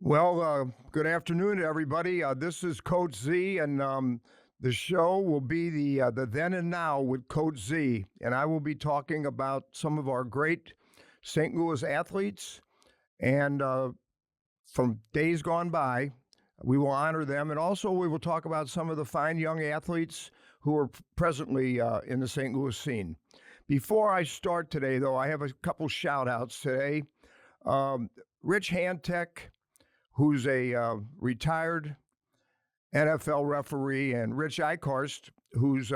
Good afternoon, everybody. This is Coach Z, and the show will be the then and now with Coach Z, and I will be talking about some of our great St. Louis athletes, and from days gone by. We will honor them, and also we will talk about some of the fine young athletes who are presently in the St. Louis scene. Before I start today, though, I have a couple shout outs today. Um, Rich Hantek, who's a retired NFL referee, and Rich Eichhorst, who's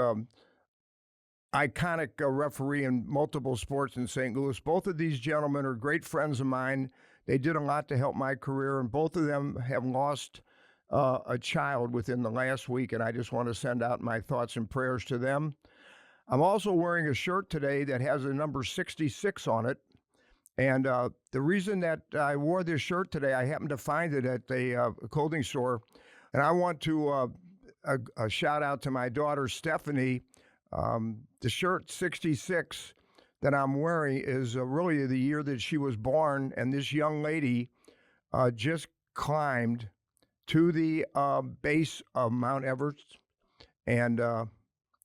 iconic referee in multiple sports in St. Louis. Both of these gentlemen are great friends of mine. They did a lot to help my career, and both of them have lost a child within the last week, and I just want to send out my thoughts and prayers to them. I'm also wearing a shirt today that has a number 66 on it. And the reason that I wore this shirt today, I happened to find it at a clothing store. And I want to a shout out to my daughter, Stephanie. The shirt 66 that I'm wearing is really the year that she was born. And this young lady just climbed to the base of Mount Everest. And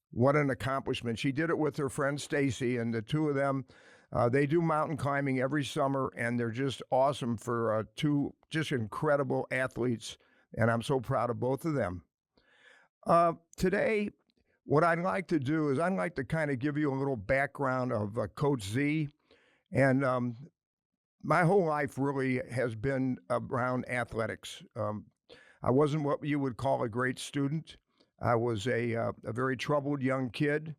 what an accomplishment. She did it with her friend Stacy, and the two of them, they do mountain climbing every summer, and they're just awesome for two just incredible athletes, and I'm so proud of both of them. Today, what I'd like to do is I'd like to kind of give you a little background of Coach Z, and my whole life really has been around athletics. I wasn't what you would call a great student. I was a very troubled young kid.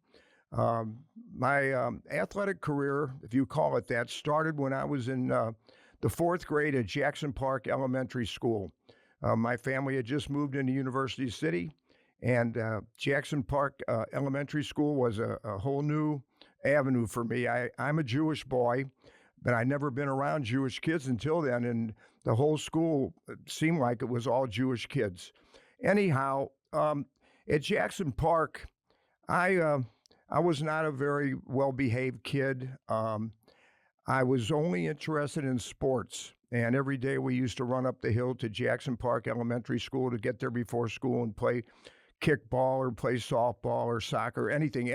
My athletic career, if you call it that, started when I was in the fourth grade at Jackson Park Elementary School. My family had just moved into University City, and Jackson Park Elementary School was a whole new avenue for me. I'm a Jewish boy, but I'd never been around Jewish kids until then, and the whole school seemed like it was all Jewish kids. Anyhow, at Jackson Park, I was not a very well-behaved kid. I was only interested in sports, and every day we used to run up the hill to Jackson Park Elementary School to get there before school and play kickball or play softball or soccer, anything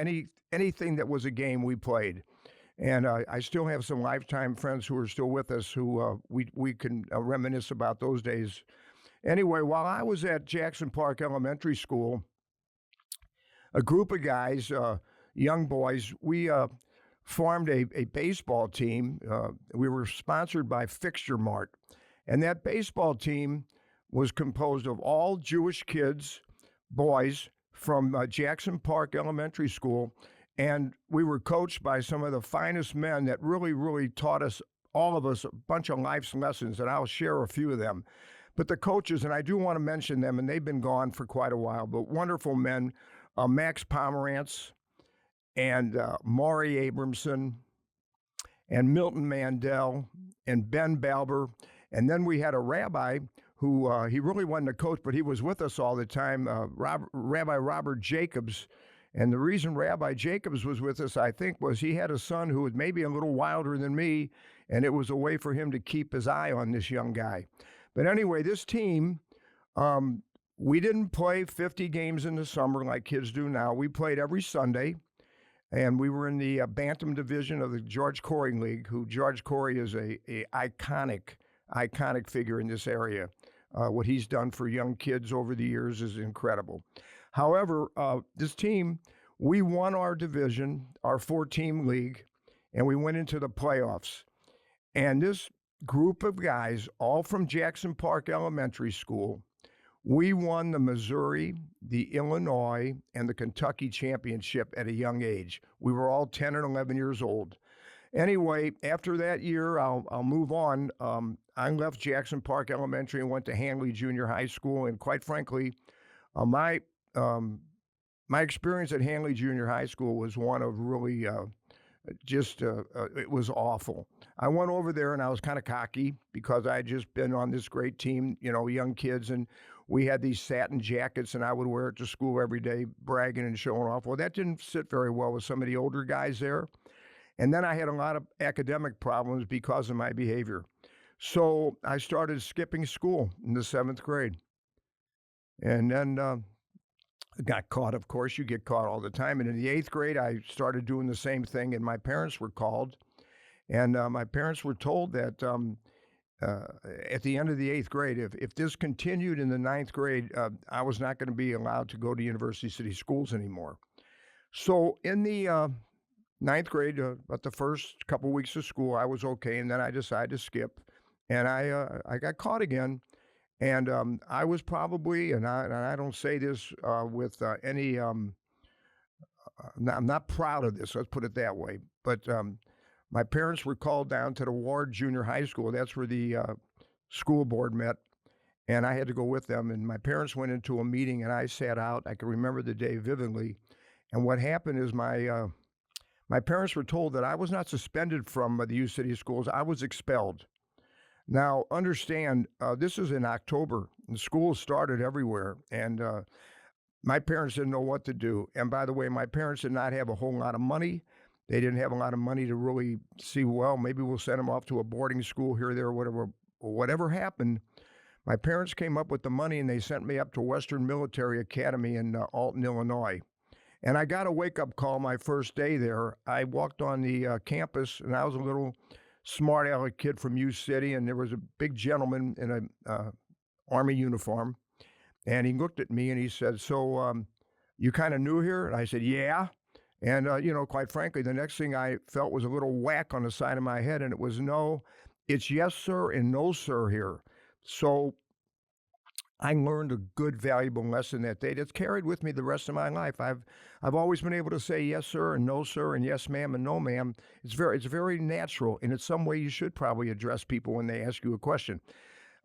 that was a game we played. And I still have some lifetime friends who are still with us who we can reminisce about those days. Anyway, while I was at Jackson Park Elementary School, a group of guys, young boys, we formed a baseball team. We were sponsored by Fixture Mart. And that baseball team was composed of all Jewish kids, boys from Jackson Park Elementary School. And we were coached by some of the finest men that really, really taught us, all of us, a bunch of life's lessons. And I'll share a few of them. But the coaches, and I do want to mention them, and they've been gone for quite a while, but wonderful men. Max Pomerantz and Maury Abramson and Milton Mandel and Ben Balber. And then we had a rabbi who, he really wasn't a coach, but he was with us all the time, Rabbi Robert Jacobs. And the reason Rabbi Jacobs was with us, I think, was he had a son who was maybe a little wilder than me, and it was a way for him to keep his eye on this young guy. But anyway, this team, we didn't play 50 games in the summer like kids do now. We played every Sunday, and we were in the Bantam division of the George Corey League, who George Corey is a iconic figure in this area. What he's done for young kids over the years is incredible. However, this team, we won our division, our 4-team league, and we went into the playoffs. And this group of guys, all from Jackson Park Elementary School, we won the Missouri, the Illinois, and the Kentucky championship at a young age. We were all 10 and 11 years old. Anyway, after that year, I'll move on. I left Jackson Park Elementary and went to Hanley Junior High School. And quite frankly, my experience at Hanley Junior High School was one of really it was awful. I went over there and I was kind of cocky because I had just been on this great team, young kids, and we had these satin jackets and I would wear it to school every day, bragging and showing off. Well, that didn't sit very well with some of the older guys there. And then I had a lot of academic problems because of my behavior. So I started skipping school in the 7th grade. And then got caught, of course. You get caught all the time. And in the 8th grade, I started doing the same thing, and my parents were called. And my parents were told that uh, at the end of the 8th grade, if this continued in the 9th grade, I was not going to be allowed to go to University City Schools anymore. So in the 9th grade, about the first couple weeks of school, I was okay, and then I decided to skip, and I got caught again. And I was probably, and I don't say this with any, I'm not proud of this, let's put it that way, but my parents were called down to the Ward Junior High School. That's where the school board met, and I had to go with them. And my parents went into a meeting, and I sat out. I can remember the day vividly. And what happened is my parents were told that I was not suspended from the U City schools. I was expelled. Now, understand, this is in October, and school started everywhere, and my parents didn't know what to do. And by the way, my parents did not have a whole lot of money. They didn't have a lot of money to really see, well, maybe we'll send them off to a boarding school here, there, whatever. Whatever happened, my parents came up with the money and they sent me up to Western Military Academy in Alton, Illinois. And I got a wake up call my first day there. I walked on the campus, and I was a little smart aleck kid from U City, and there was a big gentleman in a Army uniform. And he looked at me and he said, "So you kind of new here?" And I said, "Yeah." And, quite frankly, the next thing I felt was a little whack on the side of my head, and it was no, it's yes, sir, and no, sir, here. So I learned a good, valuable lesson that day that's carried with me the rest of my life. I've always been able to say yes, sir, and no, sir, and yes, ma'am, and no, ma'am. It's very natural, and it's some way you should probably address people when they ask you a question.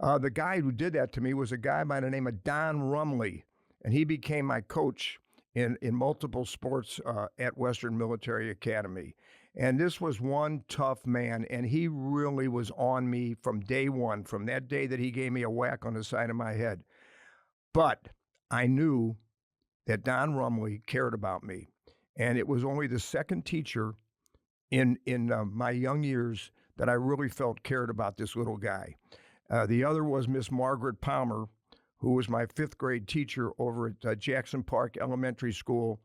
The guy who did that to me was a guy by the name of Don Rumley, and he became my coach in multiple sports at Western Military Academy. And this was one tough man, and he really was on me from day one, from that day that he gave me a whack on the side of my head. But I knew that Don Rumley cared about me, and it was only the second teacher in my young years that I really felt cared about this little guy. The other was Miss Margaret Palmer, who was my 5th grade teacher over at Jackson Park Elementary School.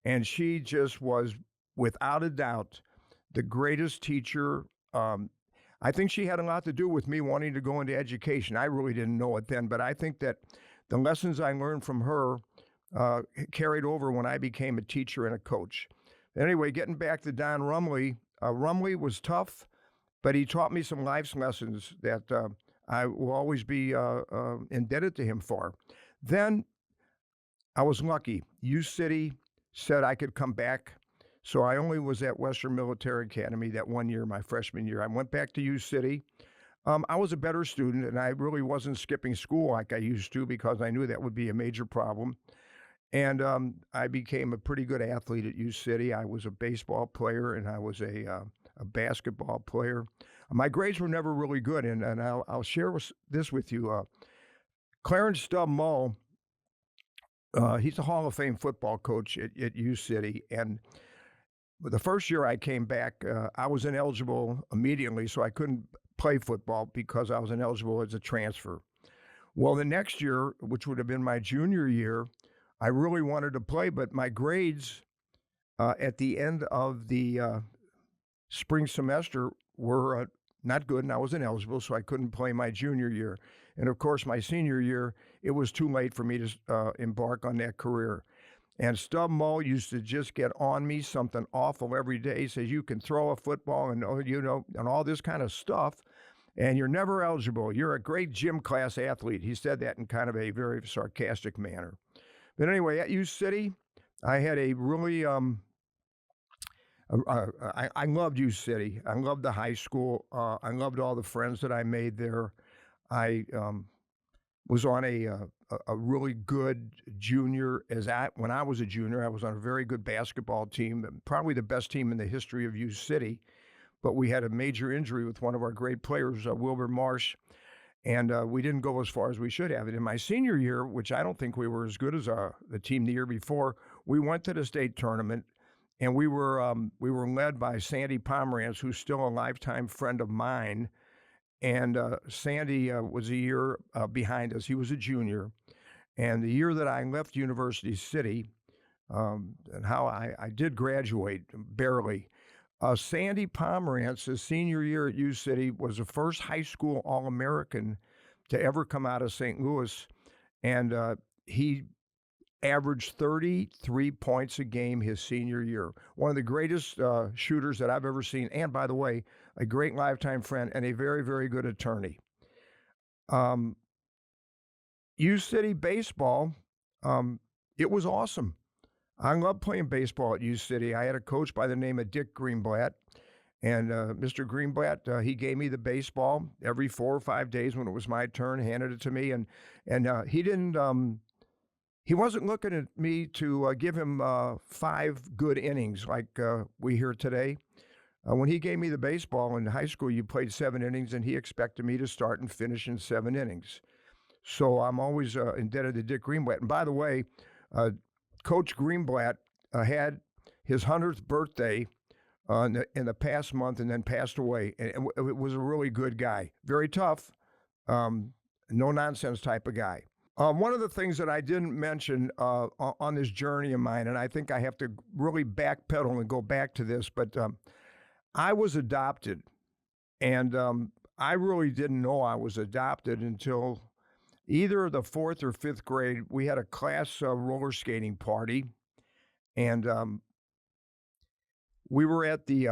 And she just was, without a doubt, the greatest teacher. I think she had a lot to do with me wanting to go into education. I really didn't know it then, but I think that the lessons I learned from her carried over when I became a teacher and a coach. Anyway, getting back to Don Rumley, Rumley was tough, but he taught me some life's lessons that I will always be indebted to him for. Then I was lucky. U City said I could come back. So I only was at Western Military Academy that one year, my freshman year. I went back to U City. I was a better student, and I really wasn't skipping school like I used to because I knew that would be a major problem. And I became a pretty good athlete at U City. I was a baseball player, and I was a basketball player. My grades were never really good, and I'll share this with you. Clarence Stubb Mull, he's a Hall of Fame football coach at U City, and the first year I came back, I was ineligible immediately, so I couldn't play football because I was ineligible as a transfer. Well, the next year, which would have been my junior year, I really wanted to play, but my grades at the end of the spring semester were not good, and I was ineligible, so I couldn't play my junior year. And of course, my senior year, it was too late for me to embark on that career. And Stub Mull used to just get on me something awful every day. He says, "You can throw a football and, and all this kind of stuff, and you're never eligible. You're a great gym class athlete." He said that in kind of a very sarcastic manner. But anyway, at U City, I had a really, I loved U City. I loved the high school. I loved all the friends that I made there. I was on a really good junior when I was a junior. I was on a very good basketball team, probably the best team in the history of U City. But we had a major injury with one of our great players, Wilbur Marsh, and we didn't go as far as we should have. And in my senior year, which I don't think we were as good as the team the year before, we went to the state tournament, and we were led by Sandy Pomerantz, who's still a lifetime friend of mine. and Sandy was a year behind us. He was a junior. And the year that I left University City, and how I did graduate barely, Sandy Pomerantz, his senior year at U City, was the first high school All American to ever come out of St. Louis. And he averaged 33 points a game his senior year. One of the greatest shooters that I've ever seen. And by the way, a great lifetime friend and a very, very good attorney. U City baseball, it was awesome. I loved playing baseball at U City. I had a coach by the name of Dick Greenblatt. And Mr. Greenblatt, he gave me the baseball every 4 or 5 days when it was my turn, handed it to me. And he didn't, he wasn't looking at me to give him 5 good innings like we hear today. When he gave me the baseball in high school, you played 7 innings, and he expected me to start and finish in 7 innings. So I'm always indebted to Dick Greenblatt. And by the way, Coach Greenblatt had his 100th birthday in the past month and then passed away. And it was a really good guy. Very tough, no-nonsense type of guy. One of the things that I didn't mention on this journey of mine, and I think I have to really backpedal and go back to this, but I was adopted. And I really didn't know I was adopted until either the 4th or 5th grade. We had a class roller skating party, and we were at the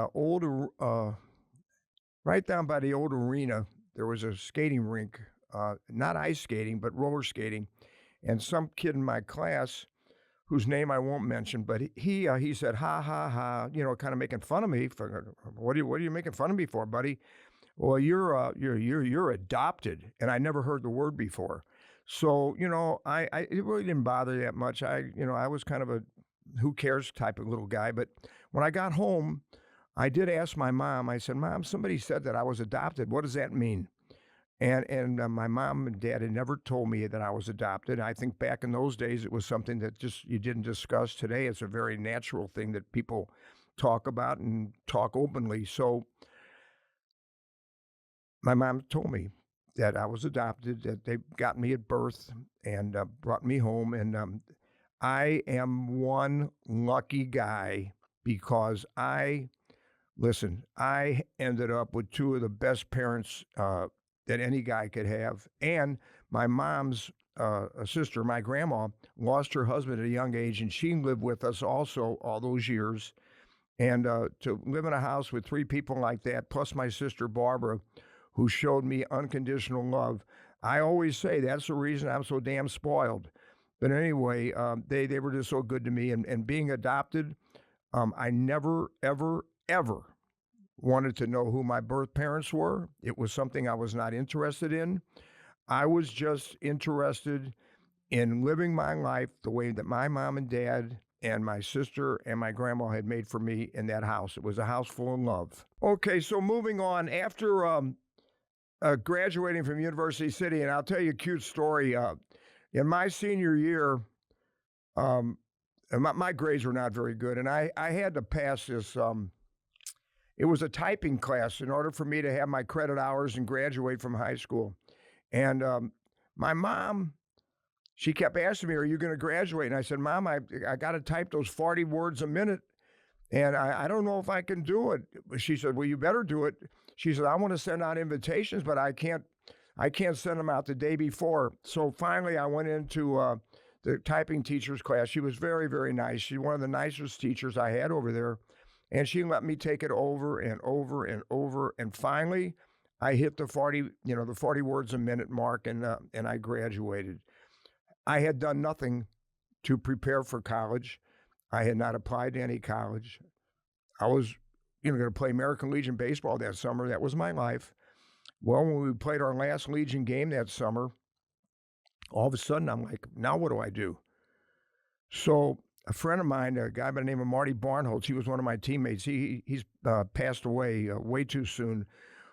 right down by the old arena. There was a skating rink, not ice skating, but roller skating. And some kid in my class, whose name I won't mention, but he said, "Ha ha ha," kind of making fun of me. What are you making fun of me for, buddy? Well, you're adopted, and I never heard the word before. So it really didn't bother that much. I was kind of a who cares type of little guy. But when I got home, I did ask my mom. I said, "Mom, somebody said that I was adopted. What does that mean?" And my mom and dad had never told me that I was adopted. I think back in those days, it was something that just you didn't discuss. Today, it's a very natural thing that people talk about and talk openly. So my mom told me that I was adopted, that they got me at birth and brought me home. And I am one lucky guy because I ended up with 2 of the best parents that any guy could have. And my mom's sister, my grandma, lost her husband at a young age, and she lived with us also all those years. And to live in a house with 3 people like that, plus my sister Barbara, who showed me unconditional love. I always say that's the reason I'm so damn spoiled. But anyway, they were just so good to me. And being adopted, I never, ever, ever wanted to know who my birth parents were. It was something I was not interested in. I was just interested in living my life the way that my mom and dad and my sister and my grandma had made for me in that house. It was a house full of love. Okay, so moving on. After graduating from University City, and I'll tell you a cute story. In my senior year, my grades were not very good, and I had to pass this. It was a typing class in order for me to have my credit hours and graduate from high school. And my mom, she kept asking me, "Are you going to graduate?" And I said, "Mom, I got to type those 40 words a minute, and I don't know if I can do it." She said, "Well, you better do it." She said, "I want to send out invitations, but I can't send them out the day before." So finally, I went into the typing teacher's class. She was very, very nice. She's one of the nicest teachers I had over there. And she let me take it over and over and over. And finally, I hit the 40 words a minute mark, and I graduated. I had done nothing to prepare for college. I had not applied to any college. I was going to play American Legion baseball that summer. That was my life. Well, when we played our last Legion game that summer, all of a sudden I'm like, now what do I do? So a friend of mine, a guy by the name of Marty Barnholtz, he was one of my teammates. He's passed away way too soon.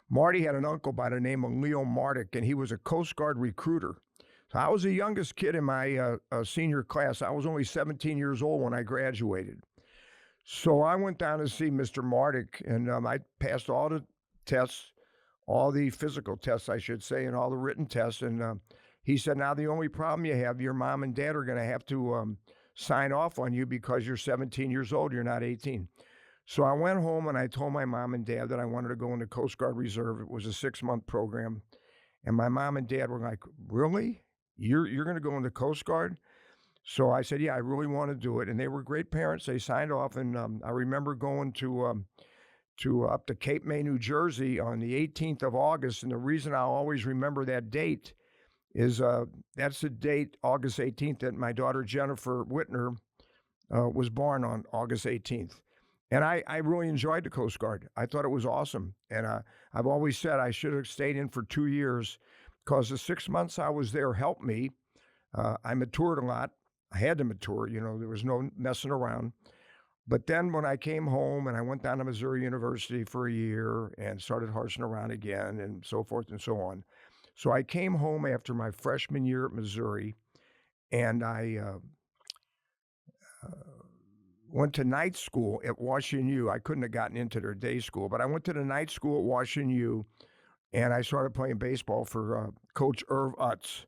Marty had an uncle by the name of Leo Mardick, and he was a Coast Guard recruiter. So I was the youngest kid in my senior class. I was only 17 years old when I graduated. So I went down to see Mr. Mardick, and I passed all the tests, all the physical tests, I should say, and all the written tests. And he said, now the only problem you have, your mom and dad are going to have to sign off on you because you're 17 years old, you're not 18. So I went home and I told my mom and dad that I wanted to go into Coast Guard Reserve. It was a 6-month program. And my mom and dad were like, really? You're going to go into Coast Guard? So I said, yeah, I really want to do it. And they were great parents. They signed off. And I remember going to up to Cape May, New Jersey on the 18th of August. And the reason I'll always remember that date is that's the date, August 18th, that my daughter Jennifer Whitner was born on August 18th. And I really enjoyed the Coast Guard. I thought it was awesome. And I've always said I should have stayed in for 2 years because the 6 months I was there helped me. I matured a lot. I had to mature, there was no messing around. But then when I came home and I went down to Missouri University for a year and started horsing around again and so forth and so on. So I came home after my freshman year at Missouri and I went to night school at Washington U. I couldn't have gotten into their day school, but I went to the night school at Washington U and I started playing baseball for Coach Irv Utz.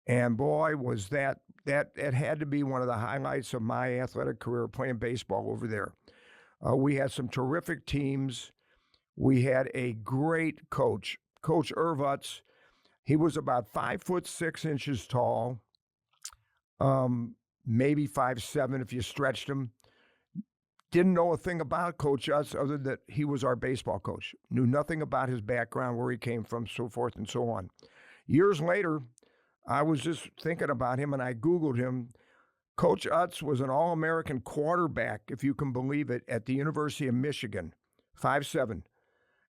And boy, was that it had to be one of the highlights of my athletic career, playing baseball over there. We had some terrific teams. We had a great coach, Coach Irv Utz. He was about 5'6" tall, maybe 5'7" if you stretched him. Didn't know a thing about Coach Utz other than that he was our baseball coach. Knew nothing about his background, where he came from, so forth and so on. Years later, I was just thinking about him and I Googled him. Coach Utz was an All-American quarterback, if you can believe it, at the University of Michigan, 5'7".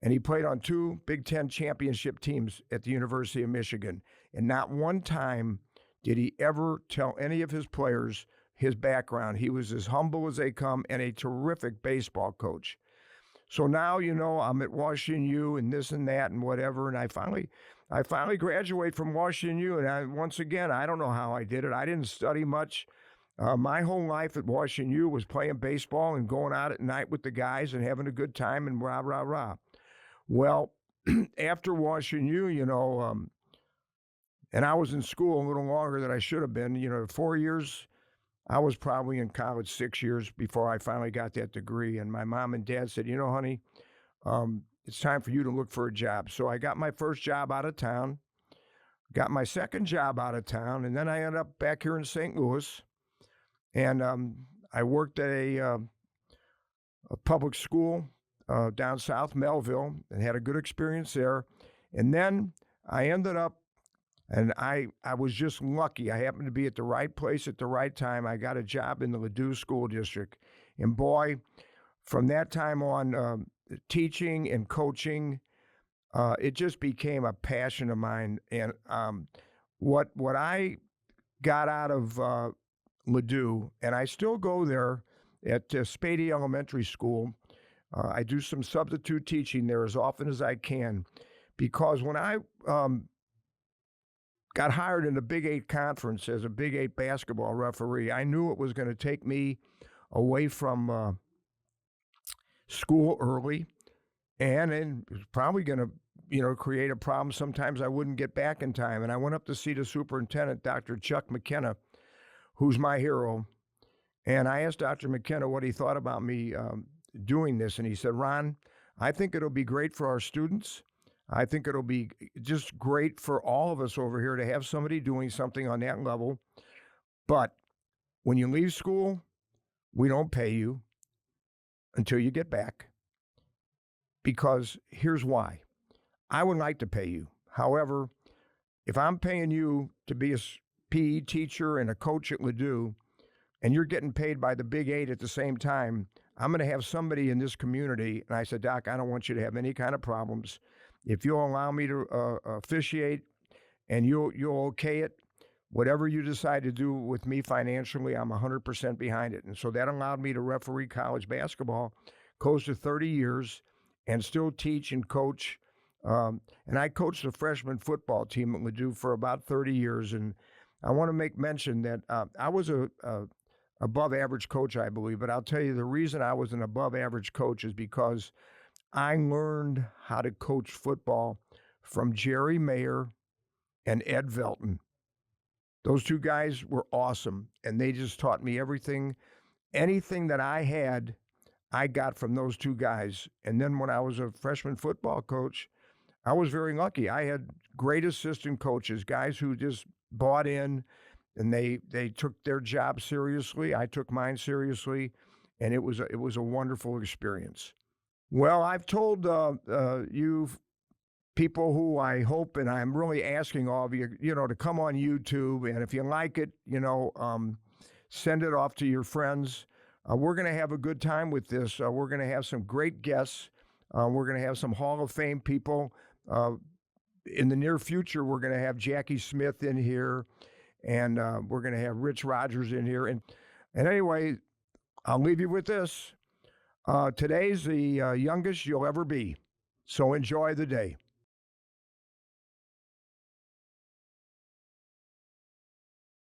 And he played on 2 Big Ten championship teams at the University of Michigan. And not one time did he ever tell any of his players his background. He was as humble as they come and a terrific baseball coach. So now, I'm at Washington U and this and that and whatever. And I finally graduate from Washington U. And once again, I don't know how I did it. I didn't study much. My whole life at Washington U was playing baseball and going out at night with the guys and having a good time and rah, rah, rah. Well, after Washington U, and I was in school a little longer than I should have been, 4 years. I was probably in college 6 years before I finally got that degree. And my mom and dad said, honey, it's time for you to look for a job. So I got my first job out of town, got my second job out of town, and then I ended up back here in St. Louis. And I worked at a public school down south, Melville, and had a good experience there. And then I ended up, and I was just lucky. I happened to be at the right place at the right time. I got a job in the Ladue School District. And boy, from that time on, teaching and coaching, it just became a passion of mine. And what I got out of Ladue, and I still go there at Spady Elementary School. I do some substitute teaching there as often as I can, because when I got hired in the Big 8 conference as a Big 8 basketball referee, I knew it was going to take me away from school early, and it was probably going to, create a problem. Sometimes I wouldn't get back in time. And I went up to see the superintendent, Dr. Chuck McKenna, who's my hero. And I asked Dr. McKenna what he thought about me doing this. And he said, Ron, I think it'll be great for our students. I think it'll be just great for all of us over here to have somebody doing something on that level. But when you leave school, we don't pay you until you get back. Because here's why. I would like to pay you. However, if I'm paying you to be a PE teacher and a coach at Ladue, and you're getting paid by the Big 8 at the same time, I'm going to have somebody in this community. And I said, Doc, I don't want you to have any kind of problems. If you'll allow me to officiate and you'll okay it, whatever you decide to do with me financially, I'm 100% behind it. And so that allowed me to referee college basketball close to 30 years and still teach and coach. And I coached the freshman football team at Ladue for about 30 years. And I want to make mention that I was a above average coach, I believe. But I'll tell you, the reason I was an above average coach is because I learned how to coach football from Jerry Mayer and Ed Velton. Those two guys were awesome, and they just taught me everything. Anything that I had, I got from those two guys. And then when I was a freshman football coach, I was very lucky. I had great assistant coaches, guys who just bought in and they took their job seriously. I took mine seriously, and it was a wonderful experience. Well, I've told you people who I hope, and I'm really asking all of you, to come on YouTube, and if you like it, send it off to your friends. We're going to have a good time with this. We're going to have some great guests. We're going to have some Hall of Fame people. In the near future, we're going to have Jackie Smith in here, and we're going to have Rich Rogers in here. And anyway, I'll leave you with this. Today's the youngest you'll ever be. So enjoy the day.